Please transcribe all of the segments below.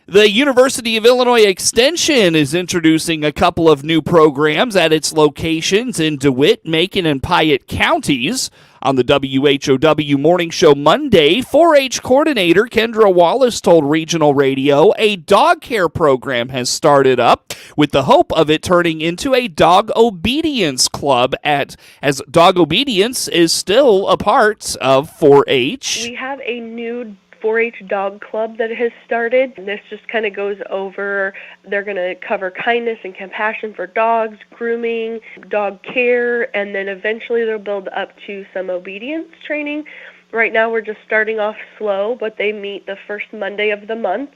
The University of Illinois Extension is introducing a couple of new programs at its locations in DeWitt, Macon, and Piatt counties. On the WHOW Morning Show Monday, 4-H coordinator Kendra Wallace told Regional Radio a dog care program has started up with the hope of it turning into a dog obedience club as dog obedience is still a part of 4-H. We have a new 4-H dog club that has started. This just kind of goes over, they're going to cover kindness and compassion for dogs, grooming, dog care, and then eventually they'll build up to some obedience training. Right now we're just starting off slow, but they meet the first Monday of the month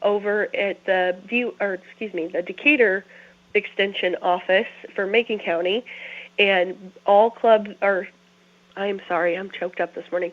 over at the Decatur Extension office for Macon County, and all clubs are, I'm choked up this morning.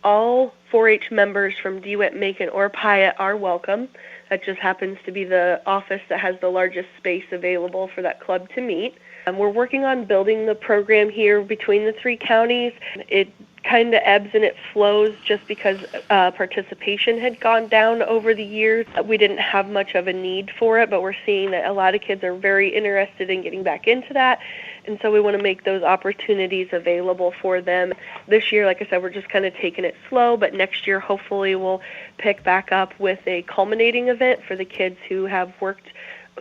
All 4-H members from DeWitt, Macon, or Piatt are welcome. That just happens to be the office that has the largest space available for that club to meet. We're working on building the program here between the three counties. It kind of ebbs and it flows just because participation had gone down over the years. We didn't have much of a need for it, but we're seeing that a lot of kids are very interested in getting back into that. And so we want to make those opportunities available for them. This year, like I said, we're just kind of taking it slow, but next year hopefully we'll pick back up with a culminating event for the kids who have worked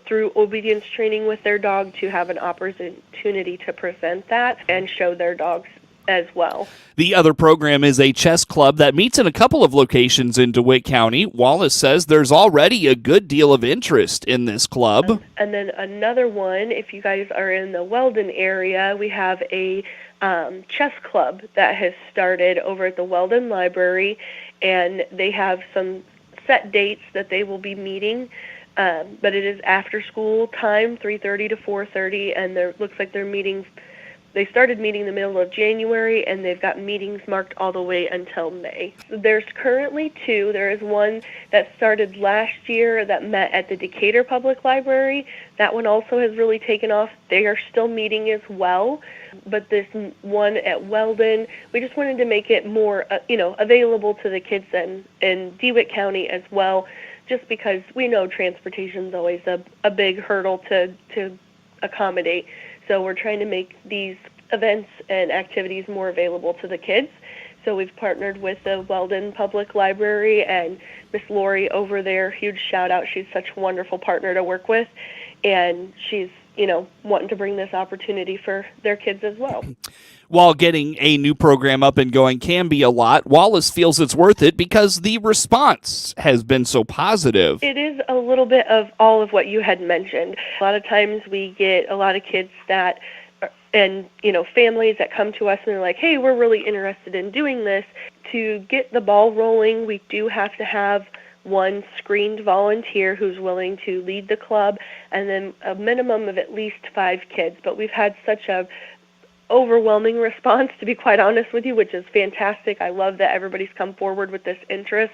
through obedience training with their dog to have an opportunity to present that and show their dogs as well. The other program is a chess club that meets in a couple of locations in DeWitt County. Wallace says there's already a good deal of interest in this club. And then another one, if you guys are in the Weldon area, we have a chess club that has started over at the Weldon Library, and they have some set dates that they will be meeting. But it is after school time, 3:30 to 4:30, and looks like they're meeting. They started meeting in the middle of January, and they've got meetings marked all the way until May. There's currently two. There is one that started last year that met at the Decatur Public Library. That one also has really taken off. They are still meeting as well. But this one at Weldon, we just wanted to make it more, available to the kids in DeWitt County as well, just because we know transportation is always a big hurdle to accommodate. So we're trying to make these events and activities more available to the kids. So we've partnered with the Weldon Public Library and Miss Lori over there. Huge shout out. She's such a wonderful partner to work with. And she's, wanting to bring this opportunity for their kids as well. While getting a new program up and going can be a lot, Wallace feels it's worth it because the response has been so positive. It is a little bit of all of what you had mentioned. A lot of times we get a lot of kids that, and families that come to us and they're like, hey, we're really interested in doing this. To get the ball rolling, we do have to have one screened volunteer who's willing to lead the club, and then a minimum of at least 5 kids. But we've had such a overwhelming response, to be quite honest with you, which is fantastic. I love that everybody's come forward with this interest.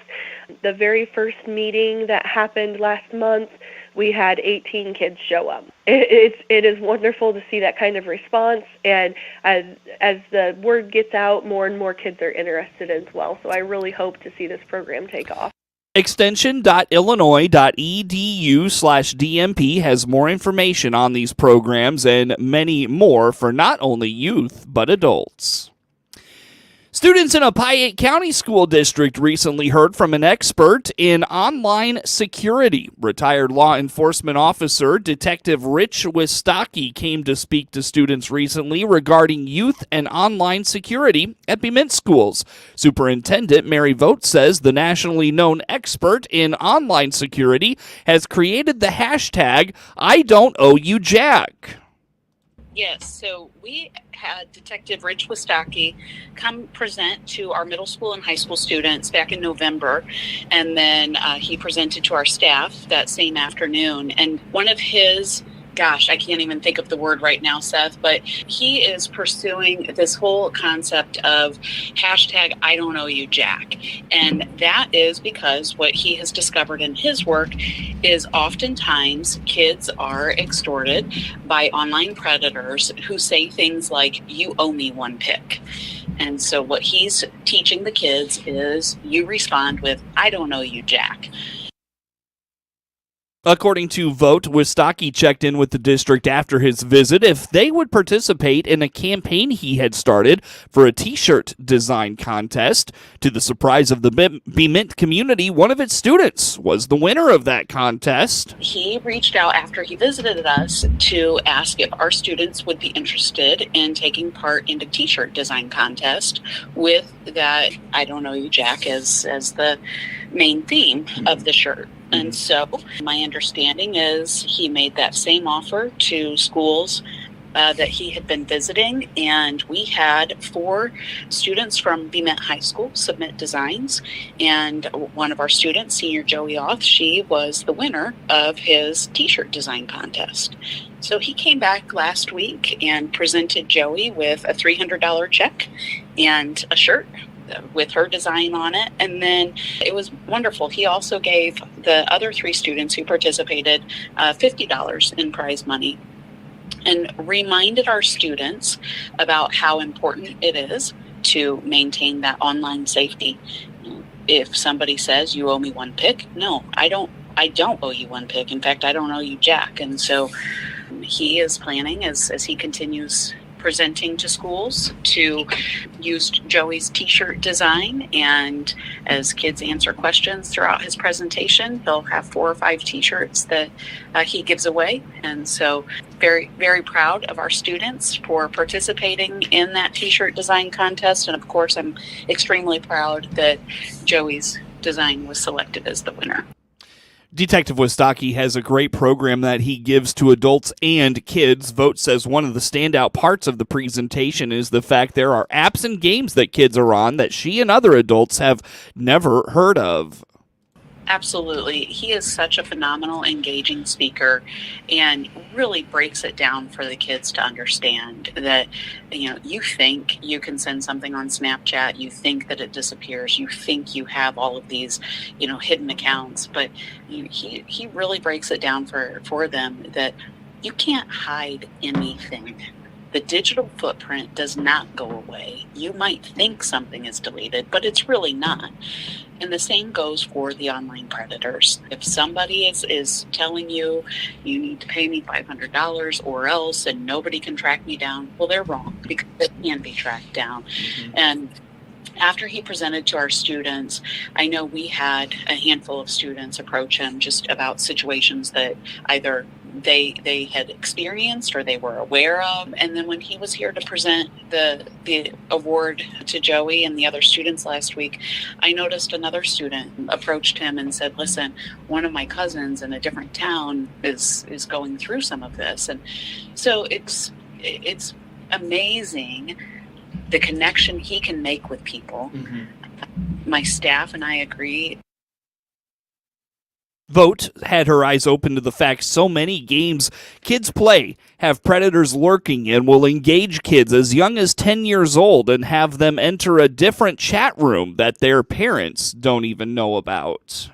The very first meeting that happened last month, we had 18 kids show up. It is wonderful to see that kind of response, and as the word gets out, more and more kids are interested as well. So I really hope to see this program take off. Extension.illinois.edu/DMP has more information on these programs and many more for not only youth, but adults. Students in a Piatt County School District recently heard from an expert in online security. Retired law enforcement officer Detective Rich Wistocki came to speak to students recently regarding youth and online security at Bement schools. Superintendent Mary Vogt says the nationally known expert in online security has created the hashtag #IDon'tOweYouJack. Yes, so we had Detective Rich Wistocki come present to our middle school and high school students back in November, and then he presented to our staff that same afternoon. And one of his I can't even think of the word right now, Seth, but he is pursuing this whole concept of hashtag #IDon'tOweYouJack. And that is because what he has discovered in his work is oftentimes kids are extorted by online predators who say things like, "You owe me one pic." And so what he's teaching the kids is you respond with, "I don't know you, Jack." According to Vote, Wistocki checked in with the district after his visit if they would participate in a campaign he had started for a T-shirt design contest. To the surprise of the Bement community, one of its students was the winner of that contest. He reached out after he visited us to ask if our students would be interested in taking part in a T-shirt design contest with that "I Don't Know You, Jack" as the main theme of the shirt. And so my understanding is he made that same offer to schools that he had been visiting, and we had 4 students from Bement High School submit designs, and one of our students, senior Joey Oth, she was the winner of his T-shirt design contest. So he came back last week and presented Joey with a $300 check and a shirt with her design on it, and then it was wonderful. He also gave the other 3 students who participated $50 in prize money, and reminded our students about how important it is to maintain that online safety. If somebody says you owe me 1 pick, no, I don't owe you 1 pick. In fact, I don't owe you jack. And so he is planning, as he continues presenting to schools, to use Joey's T-shirt design, and as kids answer questions throughout his presentation, he'll have 4 or 5 T-shirts that he gives away. And so very, very proud of our students for participating in that T-shirt design contest, and of course I'm extremely proud that Joey's design was selected as the winner. Detective Wistocki has a great program that he gives to adults and kids. Vote says one of the standout parts of the presentation is the fact there are apps and games that kids are on that she and other adults have never heard of. Absolutely. He is such a phenomenal, engaging speaker, and really breaks it down for the kids to understand that, you think you can send something on Snapchat, you think that it disappears, you think you have all of these, hidden accounts, but he really breaks it down for them that you can't hide anything. The digital footprint does not go away. You might think something is deleted, but it's really not. And the same goes for the online predators. If somebody is telling you need to pay me $500 or else, and nobody can track me down, well, they're wrong, because it can be tracked down. Mm-hmm. And after he presented to our students, I know we had a handful of students approach him just about situations that either they had experienced or they were aware of. And then when he was here to present the award to Joey and the other students last week, I noticed another student approached him and said, "Listen, one of my cousins in a different town is going through some of this." And so it's amazing the connection he can make with people. Mm-hmm. My staff and I agree. Vote had her eyes open to the fact so many games kids play have predators lurking and will engage kids as young as 10 years old and have them enter a different chat room that their parents don't even know about.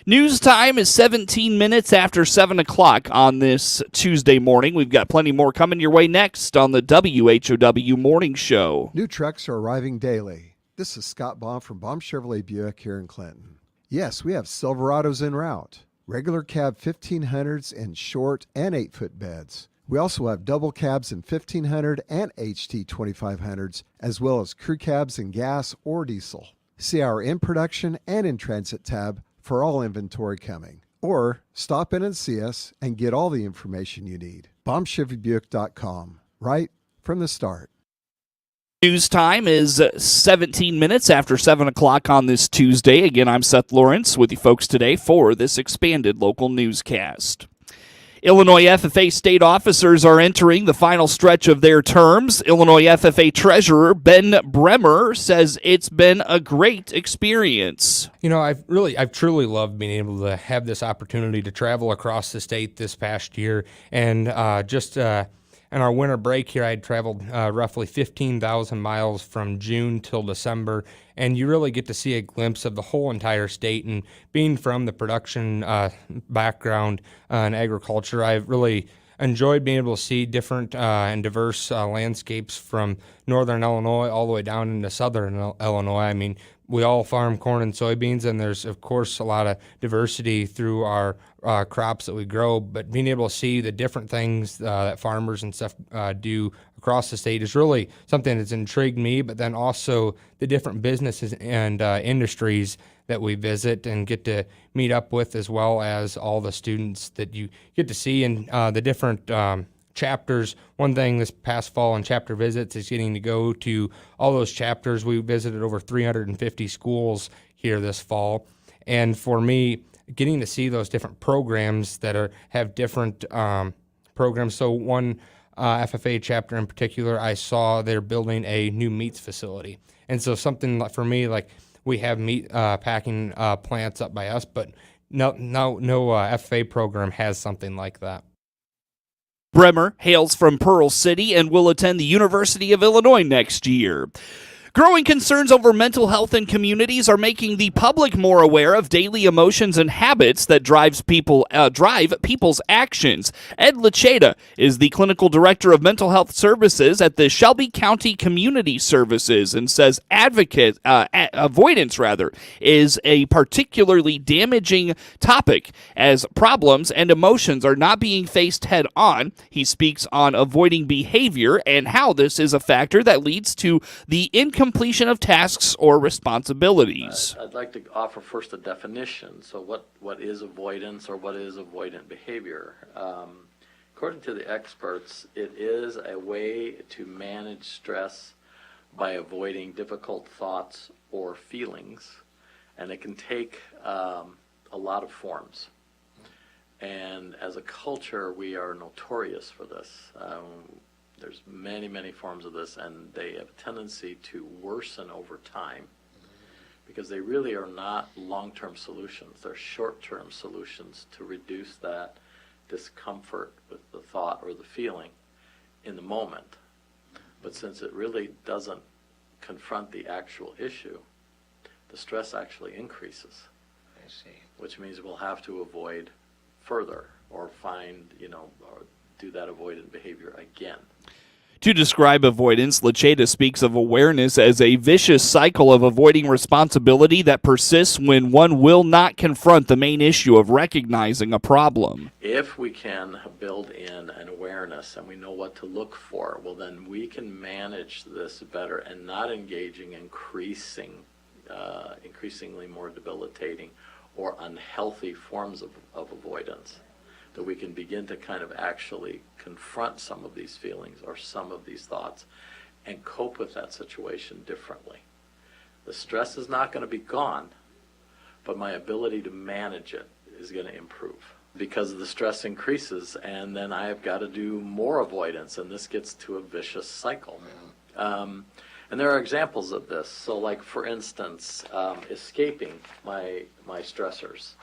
News time is 17 minutes after 7 o'clock on this Tuesday morning. We've got plenty more coming your way next on the WHOW Morning Show. New trucks are arriving daily. This is Scott Baum from Baum Chevrolet Buick here in Clinton. Yes, we have Silverados en route, regular cab 1500s in short and 8-foot beds. We also have double cabs in 1500 and HT 2500s, as well as crew cabs in gas or diesel. See our in production and in transit tab for all inventory coming. Or stop in and see us and get all the information you need. BaumChevyBuick.com, right from the start. News time is 17 minutes after 7 o'clock on this Tuesday. Again, I'm Seth Lawrence with you folks today for this expanded local newscast. Illinois FFA state officers are entering the final stretch of their terms. Illinois FFA Treasurer Ben Bremer says it's been a great experience. I've truly loved being able to have this opportunity to travel across the state this past year, and in our winter break here, I had traveled roughly 15,000 miles from June till December, and you really get to see a glimpse of the whole entire state. And being from the production background in agriculture, I've really enjoyed being able to see different and diverse landscapes from northern Illinois all the way down into southern Illinois. I mean, we all farm corn and soybeans, and there's, of course, a lot of diversity through our crops that we grow, but being able to see the different things that farmers and stuff do across the state is really something that's intrigued me, but then also the different businesses and industries that we visit and get to meet up with, as well as all the students that you get to see in the different chapters. One thing this past fall in chapter visits is getting to go to all those chapters. We visited over 350 schools here this fall, and for me, getting to see those different programs that have different programs. So one FFA chapter in particular, I saw they're building a new meats facility, and so something like, for me, like, we have meat packing plants up by us, but no FFA program has something like that. Bremer hails from Pearl City and will attend the University of Illinois next year. Growing concerns over mental health in communities are making the public more aware of daily emotions and habits that drive people's actions. Ed Lacheda is the clinical director of mental health services at the Shelby County Community Services and says avoidance is a particularly damaging topic as problems and emotions are not being faced head on. He speaks on avoiding behavior and how this is a factor that leads to the incompletion of tasks or responsibilities. I'd like to offer first a definition. So what is avoidance, or what is avoidant behavior? According to the experts, it is a way to manage stress by avoiding difficult thoughts or feelings, and it can take a lot of forms. And as a culture, we are notorious for this. There's many forms of this, and they have a tendency to worsen over time because they really are not long-term solutions. They're short-term solutions to reduce that discomfort with the thought or the feeling in the moment. But since it really doesn't confront the actual issue, the stress actually increases. I see. Which means we'll have to avoid further or find, or do that avoidant behavior again. To describe avoidance, Lacheda speaks of awareness as a vicious cycle of avoiding responsibility that persists when one will not confront the main issue of recognizing a problem. If we can build in an awareness and we know what to look for, well, then we can manage this better and not engaging in increasingly more debilitating or unhealthy forms of avoidance. That we can begin to kind of actually confront some of these feelings or some of these thoughts and cope with that situation differently. The stress is not going to be gone, but my ability to manage it is going to improve because the stress increases, and then I've got to do more avoidance, and this gets to a vicious cycle. And there are examples of this. So like, for instance, escaping my stressors.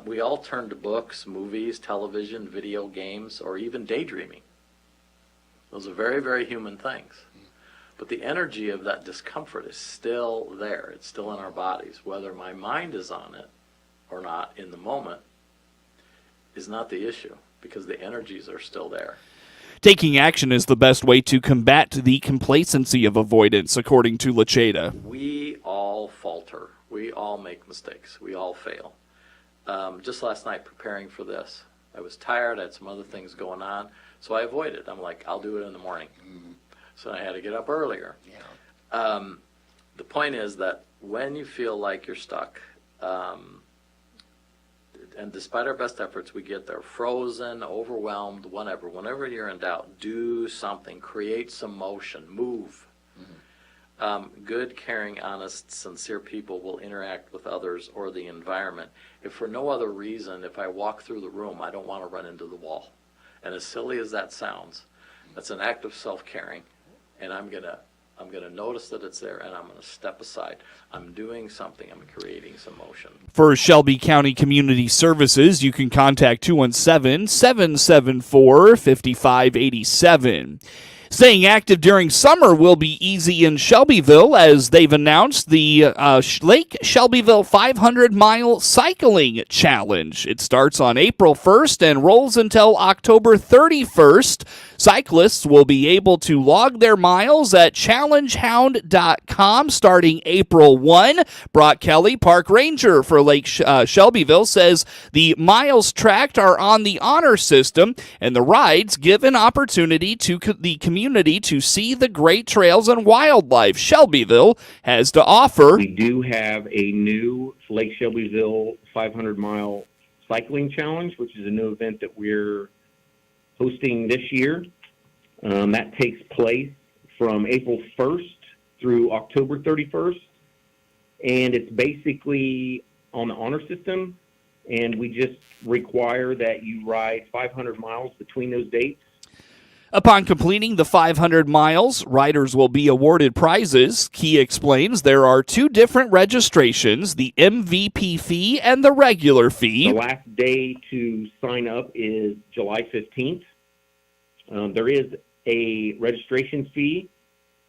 We all turn to books, movies, television, video games, or even daydreaming. Those are very human things. But the energy of that discomfort is still there. It's still in our bodies. Whether my mind is on it or not in the moment is not the issue, because the energies are still there. Taking action is the best way to combat the complacency of avoidance, according to Lacheda. We all falter. We all make mistakes. We all fail. Just last night, preparing for this, I was tired. I had some other things going on, so I avoided. I'm like, I'll do it in the morning. Mm-hmm. So I had to get up earlier. Yeah. The point is that when you feel like you're stuck, and despite our best efforts, we get there frozen, overwhelmed, whatever. Whenever you're in doubt, do something, create some motion, move. Good, caring, honest, sincere people will interact with others or the environment. If for no other reason, if I walk through the room, I don't want to run into the wall. And as silly as that sounds, that's an act of self-caring. And I'm gonna notice that it's there, and I'm gonna step aside. I'm doing something. I'm creating some motion. For Shelby County Community Services, you can contact 217-774-5587. Staying active during summer will be easy in Shelbyville as they've announced the Lake Shelbyville 500-mile cycling challenge. It starts on April 1st and rolls until October 31st. Cyclists will be able to log their miles at challengehound.com starting April 1. Brock Kelly, park ranger for Lake Shelbyville, says the miles tracked are on the honor system, and the rides give an opportunity to the community to see the great trails and wildlife Shelbyville has to offer. We do have a new Lake Shelbyville 500-mile cycling challenge, which is a new event that we're hosting this year. That takes place from April 1st through October 31st, and it's basically on the honor system, and we just require that you ride 500 miles between those dates. Upon completing the 500 miles, riders will be awarded prizes. Key explains there are two different registrations, the MVP fee and the regular fee. The last day to sign up is July 15th. There is a registration fee.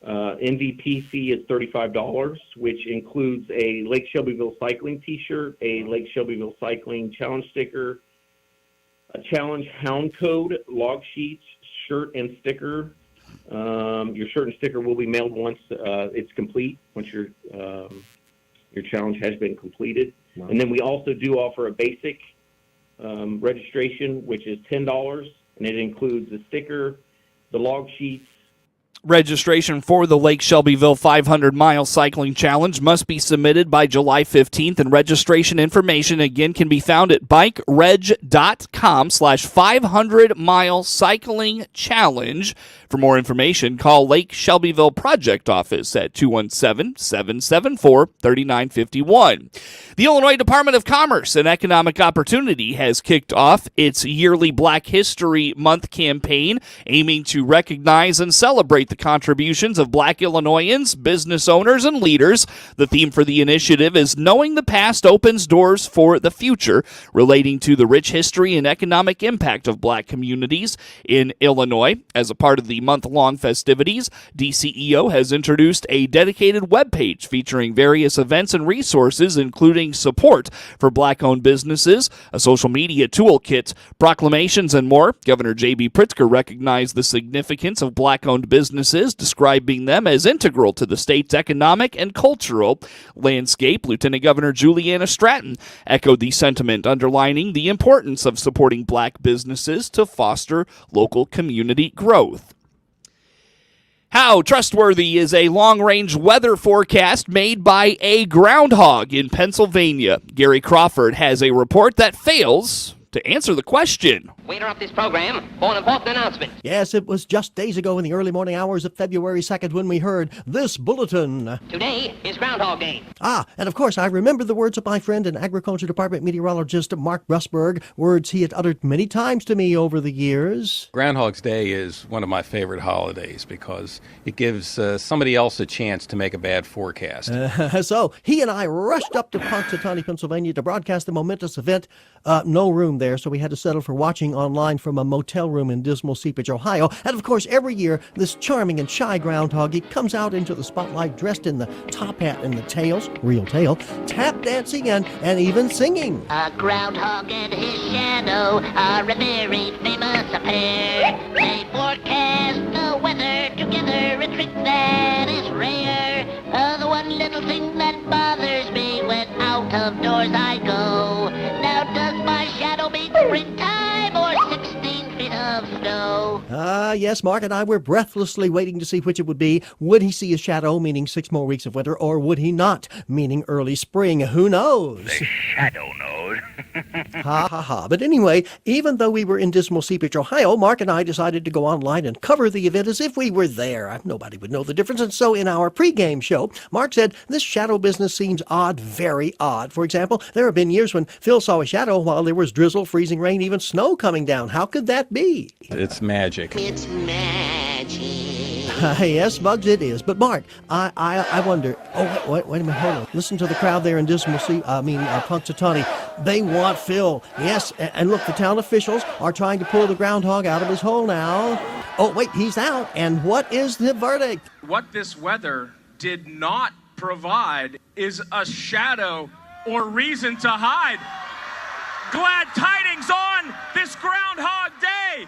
MVP fee is $35, which includes a Lake Shelbyville cycling t-shirt, a Lake Shelbyville cycling challenge sticker, a challenge hound code, log sheets, shirt and sticker. Your shirt and sticker will be mailed once it's complete, once your challenge has been completed. Wow. And then we also do offer a basic registration, which is $10, and it includes the sticker, the log sheets. Registration for the Lake Shelbyville 500-mile cycling challenge must be submitted by July 15th, and registration information again can be found at bikereg.com/500-mile cycling challenge. For more information, call Lake Shelbyville Project Office at 217-774-3951. The Illinois Department of Commerce and Economic Opportunity has kicked off its yearly Black History Month campaign, aiming to recognize and celebrate the contributions of Black Illinoisans, business owners, and leaders. The theme for the initiative is Knowing the Past Opens Doors for the Future, relating to the rich history and economic impact of Black communities in Illinois. As a part of the month-long festivities, DCEO has introduced a dedicated webpage featuring various events and resources, including support for Black-owned businesses, a social media toolkit, proclamations, and more. Governor J.B. Pritzker recognized the significance of Black-owned businesses, describing them as integral to the state's economic and cultural landscape. Lieutenant Governor Juliana Stratton echoed the sentiment, underlining the importance of supporting Black businesses to foster local community growth. How trustworthy is a long-range weather forecast made by a groundhog in Pennsylvania? Gary Crawford has a report that fails to answer the question. We interrupt this program for an important announcement. Yes, it was just days ago in the early morning hours of February 2nd when we heard this bulletin. Today is Groundhog Day. And of course, I remember the words of my friend and Agriculture Department meteorologist Mark Brusberg, words he had uttered many times to me over the years. Groundhog's Day is one of my favorite holidays because it gives somebody else a chance to make a bad forecast. So he and I rushed up to Punxsutawney, Pennsylvania to broadcast the momentous event. No room there, so we had to settle for watching online from a motel room in dismal Seepage, Ohio. And of course, every year, this charming and shy groundhog, he comes out into the spotlight dressed in the top hat and the tails, real tail, tap dancing and even singing. A groundhog and his shadow are a very famous pair. They forecast the weather together, a trick that is rare. The one little thing that bothers me when out of doors I go. Now does my shadow mean springtime or 16 feet of snow? Yes, Mark and I were breathlessly waiting to see which it would be. Would he see a shadow, meaning 6 more weeks of winter, or would he not, meaning early spring? Who knows? The shadow knows. Ha ha ha. But anyway, even though we were in dismal Seepage, Ohio, Mark and I decided to go online and cover the event as if we were there. Nobody would know the difference. And so in our pregame show, Mark said, this shadow business seems odd, very odd. For example, there have been years when Phil saw a shadow while there was drizzle, freezing rain, even snow coming down. How could that be? It's magic. It's magic. Yes, Bugs, it is. But Mark, I wonder. Oh, wait a minute, hold on. Listen to the crowd there in Punxsutawney. They want Phil. Yes, and look, the town officials are trying to pull the groundhog out of his hole now. Oh, wait, he's out. And what is the verdict? What this weather did not provide is a shadow or reason to hide. Glad tidings on this Groundhog Day.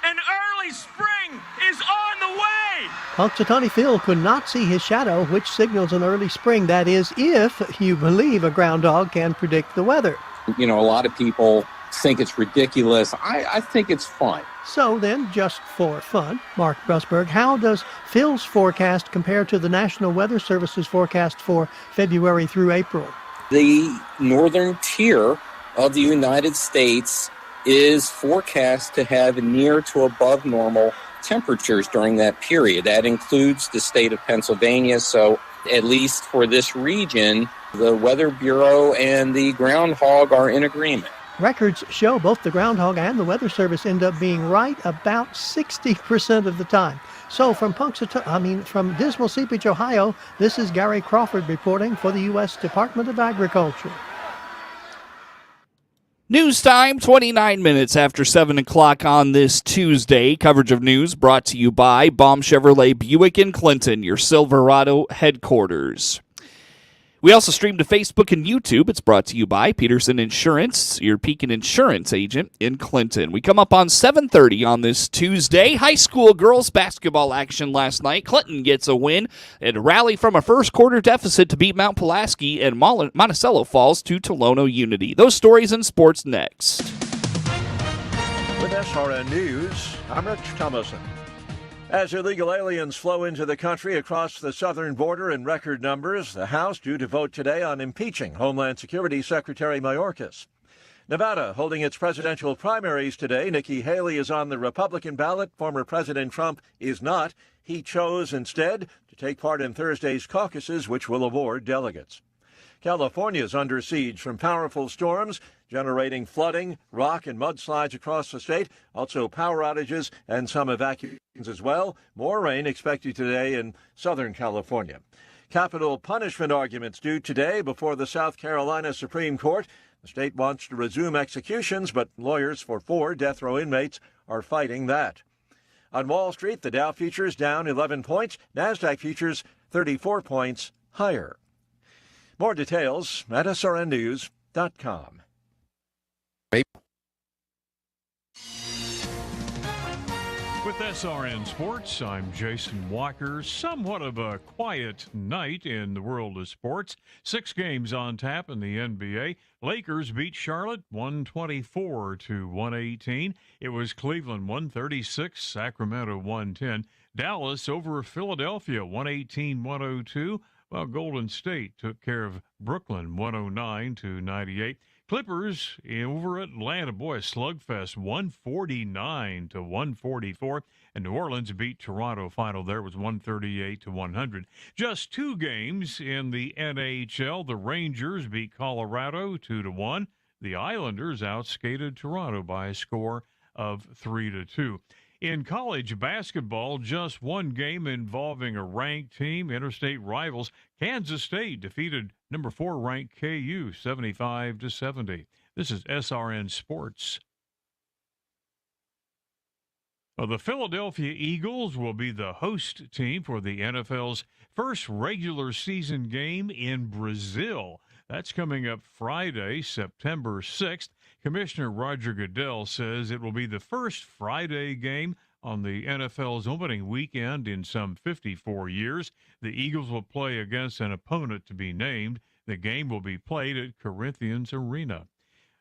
An early spring is on the way. Punxsutawney Phil could not see his shadow, which signals an early spring. That is, if you believe a groundhog can predict the weather. You know, a lot of people think it's ridiculous. I think it's fun. So then, just for fun, Mark Brusberg, how does Phil's forecast compare to the National Weather Service's forecast for February through April? The northern tier of the United States is forecast to have near to above normal temperatures during that period. That includes the state of Pennsylvania. So at least for this region, the Weather Bureau and the groundhog are in agreement. Records show both the groundhog and the Weather Service end up being right about 60% of the time. So from Dismal Seepage, Ohio, this is Gary Crawford reporting for the U.S. Department of Agriculture. News time, 29 minutes after 7 o'clock on this Tuesday. Coverage of news brought to you by Baum Chevrolet Buick in Clinton, your Silverado headquarters. We also stream to Facebook and YouTube. It's brought to you by Peterson Insurance, your Pekin Insurance agent in Clinton. We come up on 7:30 on this Tuesday. High school girls basketball action last night. Clinton gets a win and a rally from a first quarter deficit to beat Mount Pulaski, and Monticello falls to Tolono Unity. Those stories and sports next. With SRN News, I'm Rich Thomason. As illegal aliens flow into the country across the southern border in record numbers, the House due to vote today on impeaching Homeland Security Secretary Mayorkas. Nevada holding its presidential primaries today. Nikki Haley is on the Republican ballot. Former President Trump is not. He chose instead to take part in Thursday's caucuses, which will award delegates. California is under siege from powerful storms, generating flooding, rock and mudslides across the state, also power outages and some evacuations as well. More rain expected today in Southern California. Capital punishment arguments due today before the South Carolina Supreme Court. The state wants to resume executions, but lawyers for 4 death row inmates are fighting that. On Wall Street, the Dow futures down 11 points, NASDAQ futures 34 points higher. More details at srnnews.com. With SRN Sports, I'm Jason Walker. Somewhat of a quiet night in the world of sports. 6 games on tap in the NBA. Lakers beat Charlotte 124-118. It was Cleveland 136, Sacramento 110. Dallas over Philadelphia 118-102. Well, Golden State took care of Brooklyn 109-98. Clippers over Atlanta, boy, a slugfest 149-144. And New Orleans beat Toronto. Final there was 138-100. Just 2 games in the NHL. The Rangers beat Colorado 2-1. The Islanders outskated Toronto by a score of 3-2. In college basketball, just 1 game involving a ranked team, interstate rivals. Kansas State defeated number 4 ranked KU 75-70. This is SRN Sports. Well, the Philadelphia Eagles will be the host team for the NFL's first regular season game in Brazil. That's coming up Friday, September 6th. Commissioner Roger Goodell says it will be the first Friday game on the NFL's opening weekend in some 54 years. The Eagles will play against an opponent to be named. The game will be played at Corinthians Arena.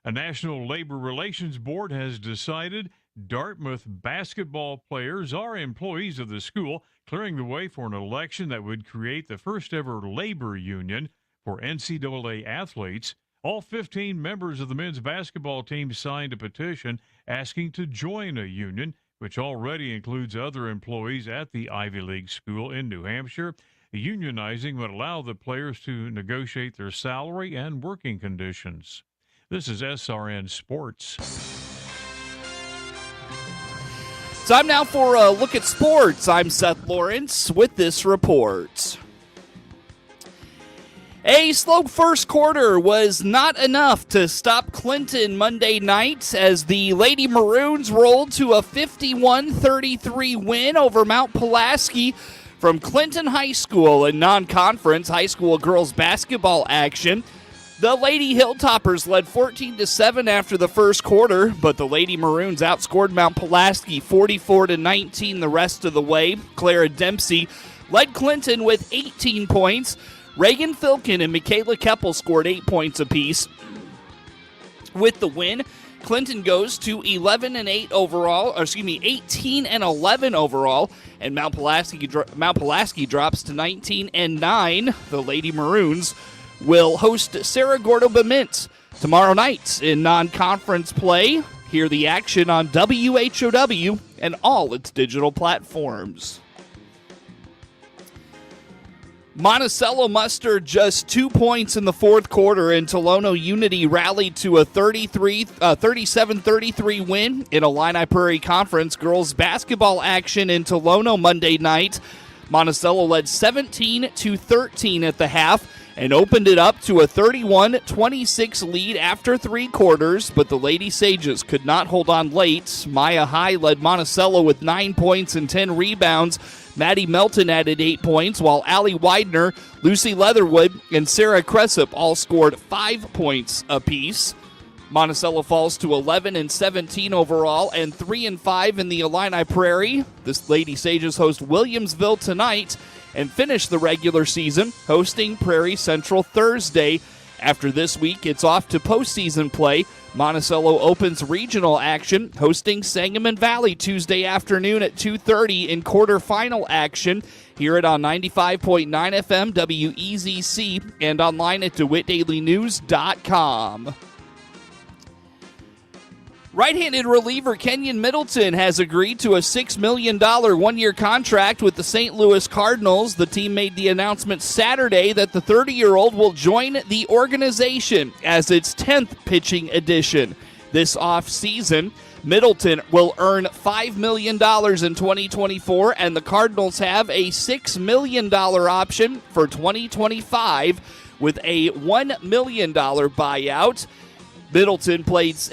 A National Labor Relations Board has decided Dartmouth basketball players are employees of the school, clearing the way for an election that would create the first ever labor union for NCAA athletes. All 15 members of the men's basketball team signed a petition asking to join a union, which already includes other employees at the Ivy League school in New Hampshire. Unionizing would allow the players to negotiate their salary and working conditions. This is SRN Sports. Time now for a look at sports. I'm Seth Lawrence with this report. A slow first quarter was not enough to stop Clinton Monday night as the Lady Maroons rolled to a 51-33 win over Mount Pulaski from Clinton High School in non-conference high school girls basketball action. The Lady Hilltoppers led 14-7 after the first quarter, but the Lady Maroons outscored Mount Pulaski 44-19 the rest of the way. Clara Dempsey led Clinton with 18 points. Reagan Filkin and Michaela Keppel scored 8 points apiece. With the win, Clinton goes to 11-8 overall, 18-11 overall, and Mount Pulaski drops to 19-9. The Lady Maroons will host Sarah Gordo Bement tomorrow night in non-conference play. Hear the action on WHOW and all its digital platforms. Monticello mustered just 2 points in the fourth quarter, and Tolono Unity rallied to a 37-33 win in Illini Prairie Conference girls basketball action in Tolono Monday night. Monticello led 17-13 at the half and opened it up to a 31-26 lead after three quarters, but the Lady Sages could not hold on late. Maya High led Monticello with 9 points and 10 rebounds. Maddie Melton added 8 points, while Allie Widener, Lucy Leatherwood, and Sarah Cressup all scored 5 points apiece. Monticello falls to 11-17 overall and 3-5 in the Illini Prairie. This Lady Sages host Williamsville tonight and finish the regular season hosting Prairie Central Thursday. After this week, it's off to postseason play. Monticello opens regional action hosting Sangamon Valley Tuesday afternoon at 2:30 in quarterfinal action. Hear it on 95.9 FM WEZC and online at DeWittDailyNews.com. Right-handed reliever Kenyon Middleton has agreed to a $6 million one-year contract with the St. Louis Cardinals. The team made the announcement Saturday that the 30-year-old will join the organization as its 10th pitching addition. This offseason, Middleton will earn $5 million in 2024, and the Cardinals have a $6 million option for 2025 with a $1 million buyout. Middleton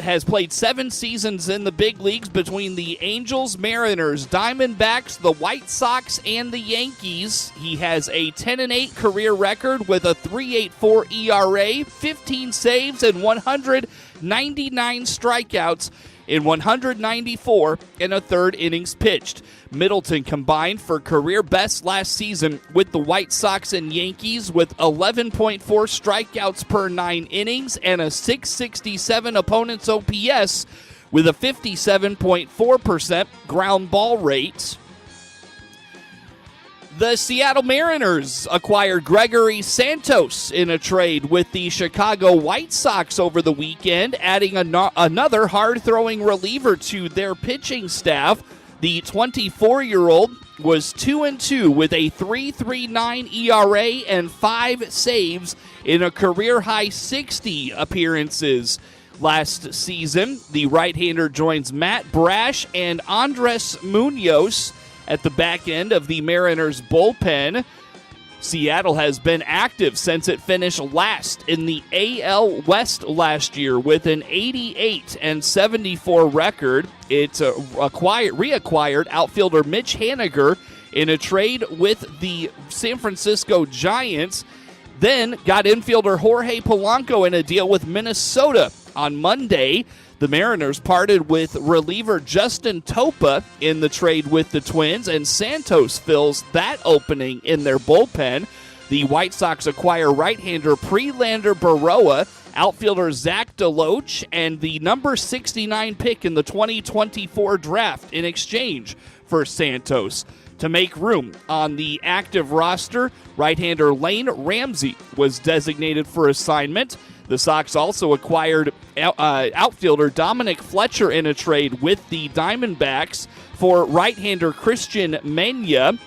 has played 7 seasons in the big leagues between the Angels, Mariners, Diamondbacks, the White Sox, and the Yankees. He has a 10-8 career record with a 3.84 ERA, 15 saves, and 199 strikeouts in 194 and a third innings pitched. Middleton combined for career best last season with the White Sox and Yankees with 11.4 strikeouts per 9 innings and a 667 opponent's OPS with a 57.4% ground ball rate. The Seattle Mariners acquired Gregory Santos in a trade with the Chicago White Sox over the weekend, adding another hard-throwing reliever to their pitching staff. The 24-year-old was 2-2 with a 3.39 ERA and 5 saves in a career-high 60 appearances last season. The right-hander joins Matt Brash and Andres Munoz at the back end of the Mariners' bullpen. Seattle has been active since it finished last in the AL West last year with an 88-74 record. It reacquired outfielder Mitch Haniger in a trade with the San Francisco Giants, then got infielder Jorge Polanco in a deal with Minnesota. On Monday, the Mariners parted with reliever Justin Topa in the trade with the Twins, and Santos fills that opening in their bullpen. The White Sox acquire right-hander Prelander Baroa, outfielder Zach DeLoach, and the number 69 pick in the 2024 draft in exchange for Santos. To make room on the active roster, right-hander Lane Ramsey was designated for assignment. The Sox also acquired outfielder Dominic Fletcher in a trade with the Diamondbacks for right-hander Christian Mena.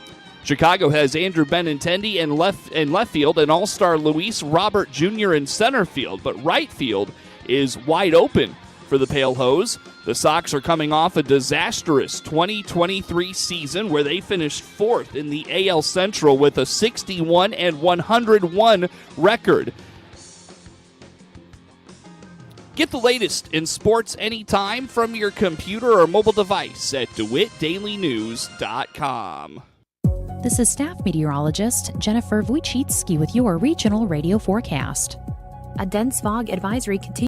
Chicago has Andrew Benintendi in left field and all-star Luis Robert Jr. in center field, but right field is wide open for the Pale Hose. The Sox are coming off a disastrous 2023 season where they finished 4th in the AL Central with a 61-101 record. Get the latest in sports anytime from your computer or mobile device at DeWittDailyNews.com. This is staff meteorologist Jennifer Wojcicki with your regional radio forecast. A dense fog advisory continues.